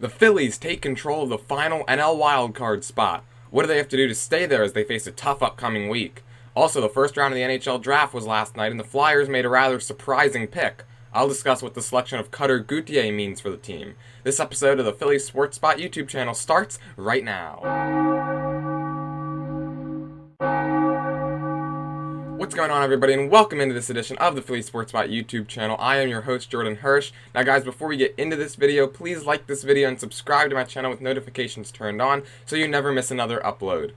The Phillies take control of the final NL wildcard spot. What do they have to do to stay there as they face a tough upcoming week? Also, the first round of the NHL draft was last night, and the Flyers made a rather surprising pick. I'll discuss what the selection of Cutter Gauthier means for the team. This episode of the Phillies Sports Spot YouTube channel starts right now. What's going on, everybody, and welcome into this edition of the Phillies Sports Spot YouTube channel. I am your host, Jordan Hirsch. Now, guys, before we get into this video, please like this video and subscribe to my channel with notifications turned on so you never miss another upload.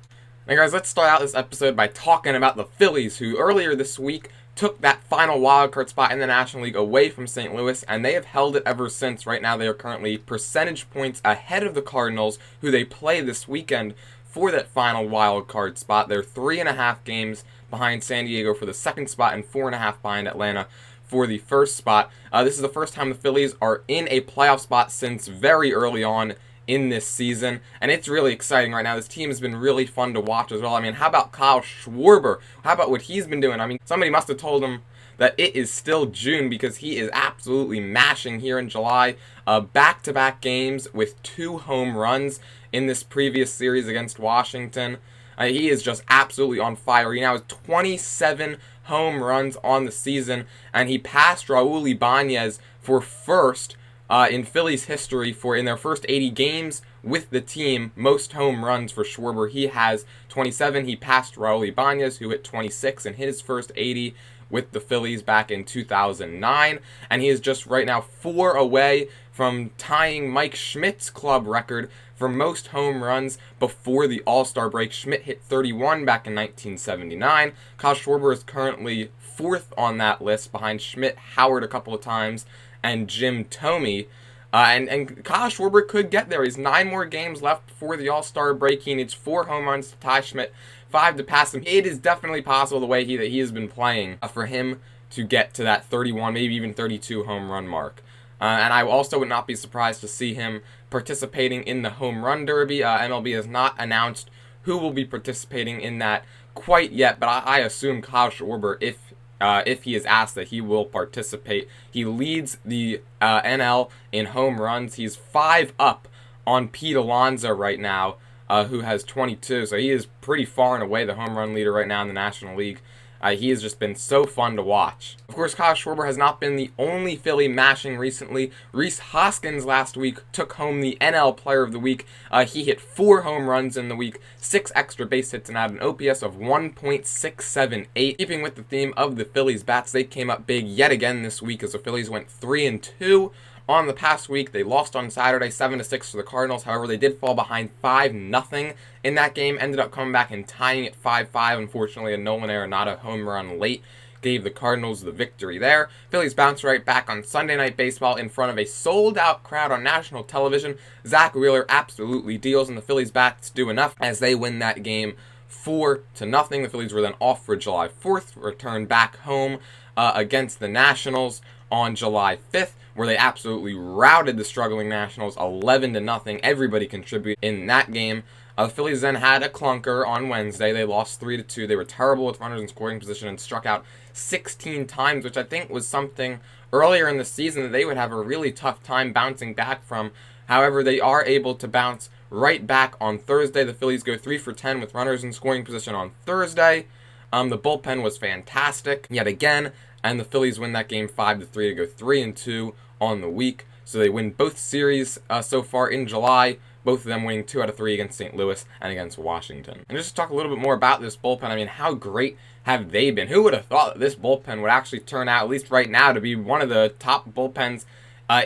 Now, guys, let's start out this episode by talking about the Phillies, who earlier this week took that final wildcard spot in the National League away from St. Louis, and they have held it ever since. Right now, they are currently percentage points ahead of the Cardinals, who they play this weekend for that final wildcard spot. They're 3.5 games behind San Diego for the second spot and 4.5 behind Atlanta for the first spot. This is the first time the Phillies are in a playoff spot since very early on in this season, and it's really exciting right now. This team has been really fun to watch as well. I mean, how about Kyle Schwarber? How about what he's been doing? I mean, somebody must have told him that it is still June, because he is absolutely mashing here in July. Back-to-back games with 2 home runs in this previous series against Washington. He is just absolutely on fire. He now has 27 home runs on the season, and he passed Raul Ibanez for first in Phillies history for, in their first 80 games with the team, most home runs for Schwarber. He has 27. He passed Raul Ibanez, who hit 26 in his first 80 with the Phillies back in 2009, and he is just right now 4 away from tying Mike Schmidt's club record for most home runs before the All-Star break. Schmidt hit 31 back in 1979. Kyle Schwarber is currently 4th on that list, behind Schmidt, Howard a couple of times, and Jim Thome. And Kyle Schwarber could get there. He's 9 more games left before the All-Star break. He needs 4 home runs to tie Schmidt, 5 to pass him. It is definitely possible, the way that he has been playing, for him to get to that 31, maybe even 32 home run mark. And I also would not be surprised to see him participating in the home run derby. MLB has not announced who will be participating in that quite yet, but I assume Kyle Schwarber, if he is asked, that he will participate. He leads the NL in home runs. He's 5 up on Pete Alonso right now, who has 22. So he is pretty far and away the home run leader right now in the National League. He has just been so fun to watch. Of course, Kyle Schwarber has not been the only Philly mashing recently. Rhys Hoskins last week took home the NL Player of the Week. He hit 4 home runs in the week, 6 extra base hits, and had an OPS of 1.678. Keeping with the theme of the Phillies bats, they came up big yet again this week as the Phillies went 3-2. On the past week, they lost on Saturday 7-6 to the Cardinals. However, they did fall behind 5-0 in that game. Ended up coming back and tying it 5-5. Unfortunately, a Nolan Arenado home run late gave the Cardinals the victory there. Phillies bounced right back on Sunday Night Baseball in front of a sold-out crowd on national television. Zach Wheeler absolutely deals, and the Phillies bats do enough as they win that game 4-0. The Phillies were then off for July 4th, returned back home against the Nationals on July 5th, where they absolutely routed the struggling Nationals 11-0. Everybody contributed in that game. The Phillies then had a clunker on Wednesday. They lost 3-2. They were terrible with runners in scoring position and struck out 16 times, which I think was something earlier in the season that they would have a really tough time bouncing back from. However, they are able to bounce right back on Thursday. The Phillies go 3 for 10 with runners in scoring position on Thursday. The bullpen was fantastic yet again, and the Phillies win that game 5-3 to go 3-2 on the week. So they win both series so far in July, both of them winning 2 out of 3 against St. Louis and against Washington. And just to talk a little bit more about this bullpen, I mean, how great have they been? Who would have thought that this bullpen would actually turn out, at least right now, to be one of the top bullpens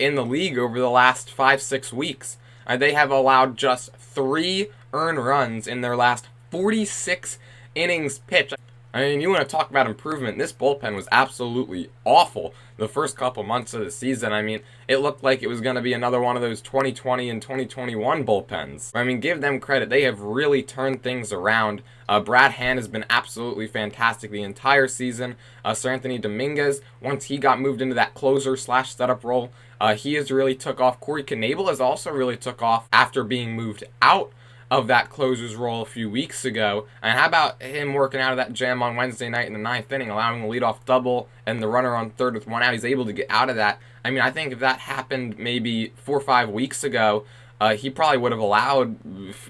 in the league over the last 5-6 weeks? They have allowed just 3 earned runs in their last 46 innings pitched. I mean, you want to talk about improvement. This bullpen was absolutely awful the first couple months of the season. I mean, it looked like it was going to be another one of those 2020 and 2021 bullpens. I mean, give them credit. They have really turned things around. Brad Hand has been absolutely fantastic the entire season. Sir Anthony Dominguez, once he got moved into that closer/setup role, he has really took off. Corey Knebel has also really took off after being moved out of that closer's role a few weeks ago. And how about him working out of that jam on Wednesday night in the 9th inning, allowing the leadoff double and the runner on third with 1 out? He's able to get out of that. I mean, I think if that happened maybe 4 or 5 weeks ago, he probably would have allowed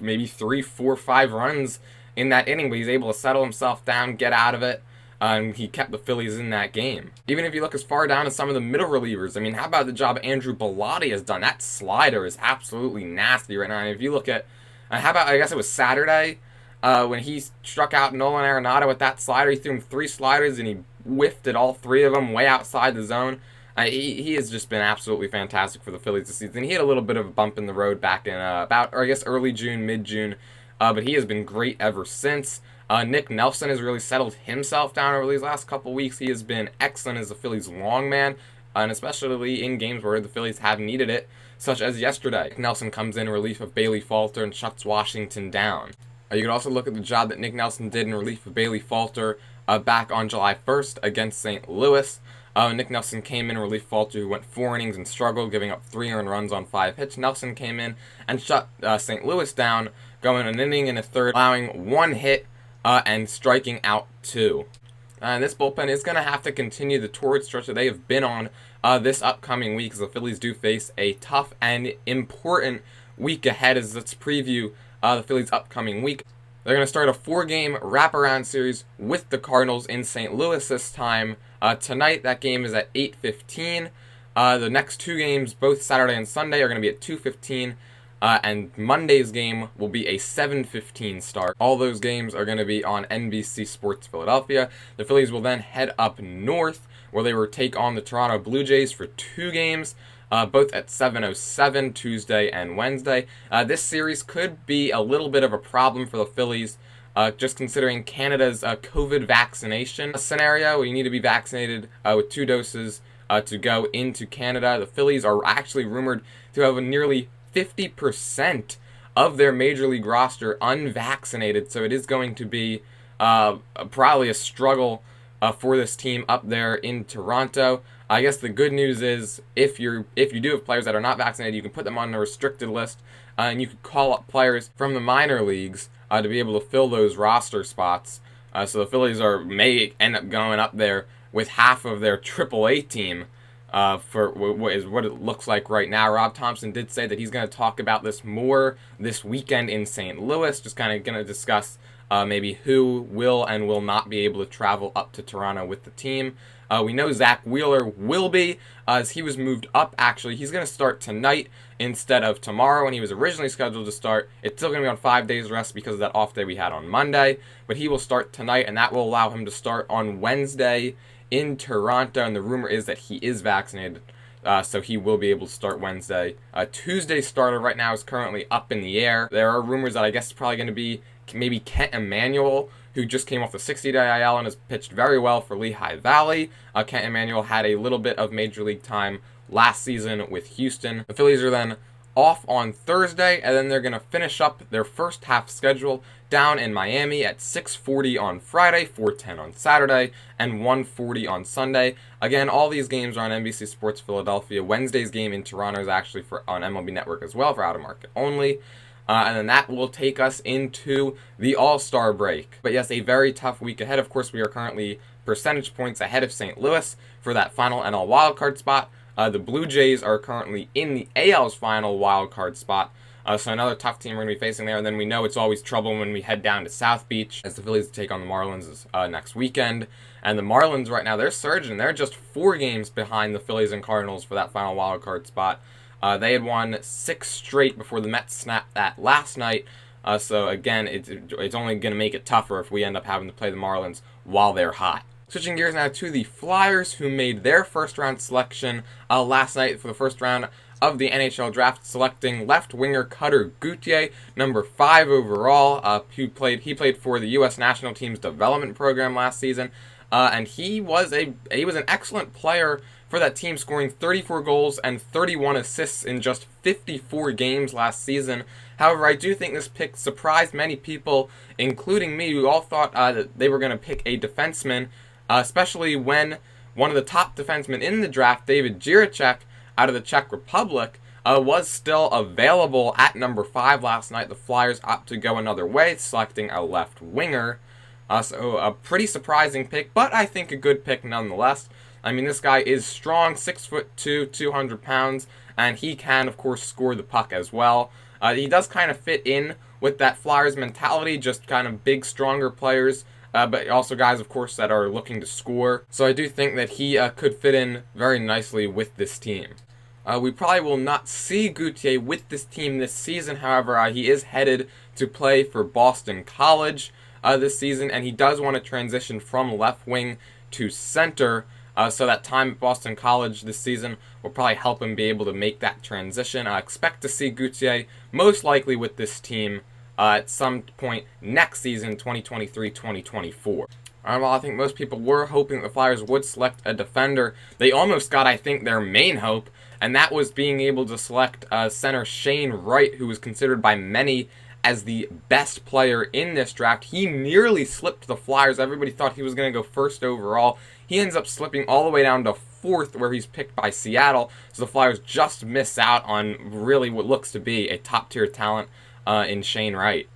maybe 3, 4, 5 runs in that inning, but he's able to settle himself down, get out of it, and he kept the Phillies in that game. Even if you look as far down as some of the middle relievers, I mean, how about the job Andrew Bellotti has done? That slider is absolutely nasty right now. And if you look at, how about, I guess it was Saturday, when he struck out Nolan Arenado with that slider. He threw him 3 sliders, and he whiffed at all 3 of them way outside the zone. He has just been absolutely fantastic for the Phillies this season. He had a little bit of a bump in the road back in early June, mid-June, but he has been great ever since. Nick Nelson has really settled himself down over these last couple weeks. He has been excellent as the Phillies' long man, and especially in games where the Phillies have needed it, such as yesterday. Nick Nelson comes in relief of Bailey Falter and shuts Washington down. You could also look at the job that Nick Nelson did in relief of Bailey Falter back on July 1st against St. Louis. Nick Nelson came in relief Falter, who went 4 innings and struggled, giving up 3 earned runs on 5 hits. Nelson came in and shut St. Louis down, going an inning and a third, allowing 1 hit and striking out 2. And this bullpen is going to have to continue the torrid stretch that they have been on this upcoming week, as the Phillies do face a tough and important week ahead. As let's preview the Phillies' upcoming week. They're going to start a 4-game wraparound series with the Cardinals in St. Louis this time. Tonight, that game is at 8:15. The next 2 games, both Saturday and Sunday, are going to be at 2:15. And Monday's game will be a 7:15 start. All those games are going to be on NBC Sports Philadelphia. The Phillies will then head up north, where they will take on the Toronto Blue Jays for 2 games, both at 7:07 Tuesday and Wednesday. This series could be a little bit of a problem for the Phillies, just considering Canada's COVID vaccination scenario, where you need to be vaccinated with 2 doses to go into Canada. The Phillies are actually rumored to have a nearly 50% of their Major League roster unvaccinated, so it is going to be probably a struggle for this team up there in Toronto. I guess the good news is if you do have players that are not vaccinated, you can put them on the restricted list, and you could call up players from the minor leagues to be able to fill those roster spots. So the Phillies may end up going up there with half of their AAA team for what it looks like right now. Rob Thompson did say that he's going to talk about this more this weekend in St. Louis, just kind of going to discuss maybe who will and will not be able to travel up to Toronto with the team. We know Zach Wheeler will be, as he was moved up, actually. He's going to start tonight instead of tomorrow when he was originally scheduled to start. It's still going to be on 5 days rest because of that off day we had on Monday, but he will start tonight, and that will allow him to start on Wednesday in Toronto, and the rumor is that he is vaccinated, so he will be able to start Wednesday. Tuesday's starter right now is currently up in the air. There are rumors that I guess it's probably going to be maybe Kent Emanuel, who just came off the 60-day IL and has pitched very well for Lehigh Valley. Kent Emanuel had a little bit of Major League time last season with Houston. The Phillies are then off on Thursday, and then they're going to finish up their first half schedule down in Miami at 6:40 on Friday, 4:10 on Saturday, and 1:40 on Sunday. Again, all these games are on NBC Sports Philadelphia. Wednesday's game in Toronto is actually on MLB Network as well for out of market only. And then that will take us into the All-Star break. But yes, a very tough week ahead. Of course, we are currently percentage points ahead of St. Louis for that final NL wildcard spot. The Blue Jays are currently in the AL's final wildcard spot. So another tough team we're going to be facing there. And then we know it's always trouble when we head down to South Beach, as the Phillies take on the Marlins next weekend. And the Marlins right now, they're surging. They're just 4 games behind the Phillies and Cardinals for that final wildcard spot. They had won 6 straight before the Mets snapped that last night. So again, it's only going to make it tougher if we end up having to play the Marlins while they're hot. Switching gears now to the Flyers, who made their first-round selection last night for the first round of the NHL draft, selecting left winger Cutter Gauthier, number 5 overall. He played for the U.S. national team's development program last season, and he was an excellent player for that team, scoring 34 goals and 31 assists in just 54 games last season. However, I do think this pick surprised many people, including me, who all thought that they were going to pick a defenseman, especially when one of the top defensemen in the draft, David Jiricek, out of the Czech Republic, was still available at number 5 last night. The Flyers opt to go another way, selecting a left winger. So a pretty surprising pick, but I think a good pick nonetheless. I mean, this guy is strong, 6'2", 200 pounds, and he can, of course, score the puck as well. He does kind of fit in with that Flyers mentality, just kind of big, stronger players, but also guys, of course, that are looking to score. So I do think that he could fit in very nicely with this team. We probably will not see Gauthier with this team this season. However, he is headed to play for Boston College this season, and he does want to transition from left wing to center. So that time at Boston College this season will probably help him be able to make that transition. I expect to see Gauthier most likely with this team at some point next season, 2023-2024. Well, I think most people were hoping the Flyers would select a defender. They almost got, I think, their main hope, and that was being able to select center Shane Wright, who was considered by many as the best player in this draft. He nearly slipped the Flyers. Everybody thought he was going to go first overall. He ends up slipping all the way down to fourth, where he's picked by Seattle. So the Flyers just miss out on really what looks to be a top-tier talent in Shane Wright.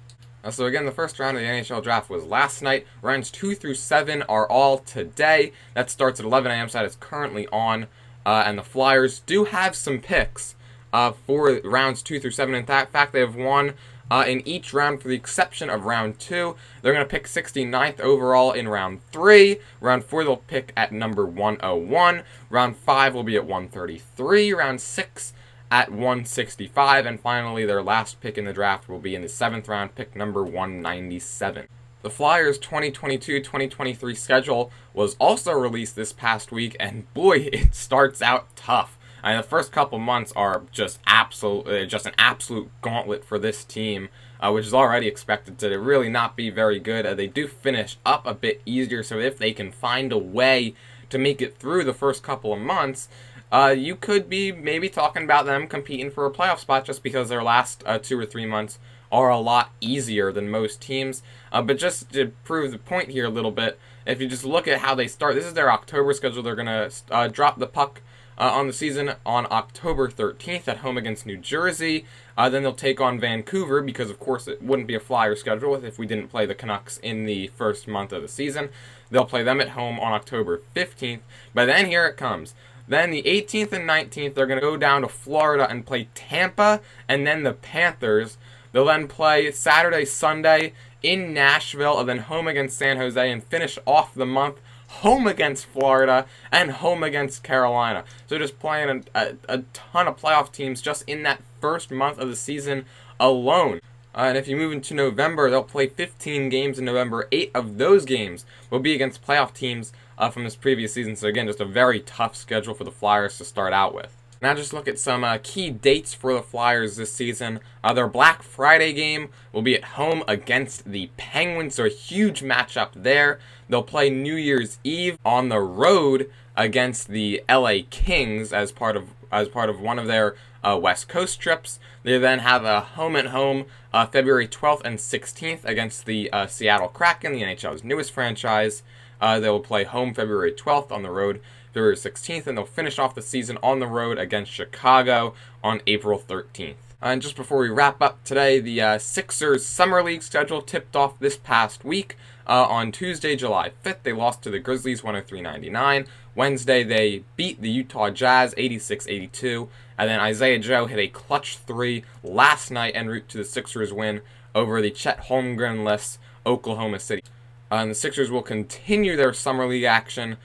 So again, the first round of the NHL draft was last night. Rounds 2 through 7 are all today. That starts at 11 a.m., so that is currently on. And the Flyers do have some picks for rounds 2 through 7. In fact, they have one in each round, for the exception of round 2. They're going to pick 69th overall in round 3. Round 4, they'll pick at number 101. Round 5 will be at 133. Round 6 at 165. And finally, their last pick in the draft will be in the 7th round, pick number 197. The Flyers' 2022-2023 schedule was also released this past week, and boy, it starts out tough. I mean, the first couple months are just an absolute gauntlet for this team, which is already expected to really not be very good. They do finish up a bit easier, so if they can find a way to make it through the first couple of months, you could be maybe talking about them competing for a playoff spot, just because their last 2 or 3 months are a lot easier than most teams. But just to prove the point here a little bit, if you just look at how they start, this is their October schedule. They're going to drop the puck on the season on October 13th at home against New Jersey. Then they'll take on Vancouver, because of course it wouldn't be a Flyer schedule if we didn't play the Canucks in the first month of the season. They'll play them at home on October 15th. But then here it comes. Then the 18th and 19th, they're going to go down to Florida and play Tampa and then the Panthers. They'll then play Saturday, Sunday in Nashville, and then home against San Jose, and finish off the month home against Florida and home against Carolina. So just playing a ton of playoff teams just in that first month of the season alone. And if you move into November, they'll play 15 games in November. 8 of those games will be against playoff teams from this previous season. So again, just a very tough schedule for the Flyers to start out with. Now just look at some key dates for the Flyers this season. Their Black Friday game will be at home against the Penguins, so a huge matchup there. They'll play New Year's Eve on the road against the LA Kings as part of one of their West Coast trips. They then have a home-and-home February 12th and 16th against the Seattle Kraken, the NHL's newest franchise. They will play home February 12th, on the road February 16th, and they'll finish off the season on the road against Chicago on April 13th. And just before we wrap up today, the Sixers Summer League schedule tipped off this past week. On Tuesday, July 5th, they lost to the Grizzlies 103-99. Wednesday, they beat the Utah Jazz 86-82. And then Isaiah Joe hit a clutch 3 last night en route to the Sixers win over the Chet Holmgren-less Oklahoma City. And the Sixers will continue their Summer League action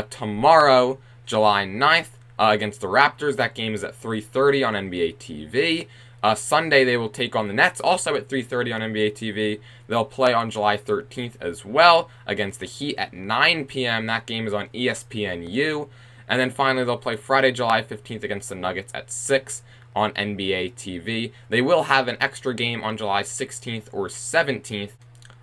tomorrow, July 9th, against the Raptors. That game is at 3:30 on NBA TV. Sunday, they will take on the Nets, also at 3:30 on NBA TV. They'll play on July 13th as well against the Heat at 9 p.m. That game is on ESPNU. And then finally, they'll play Friday, July 15th against the Nuggets at 6 on NBA TV. They will have an extra game on July 16th or 17th.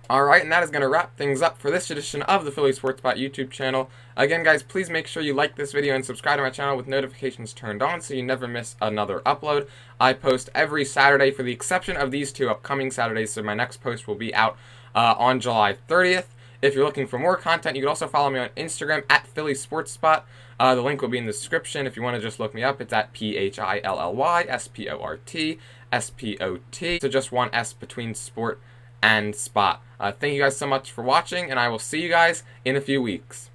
Alright, and that is going to wrap things up for this edition of the Philly Sports Spot YouTube channel. Again, guys, please make sure you like this video and subscribe to my channel with notifications turned on so you never miss another upload. I post every Saturday, for the exception of these 2 upcoming Saturdays, so my next post will be out on July 30th. If you're looking for more content, you can also follow me on Instagram at Philly Sports Spot. The link will be in the description. If you want to just look me up, it's at PhillyllySportSpot. So just one S between sport and spot. Thank you guys so much for watching, and I will see you guys in a few weeks.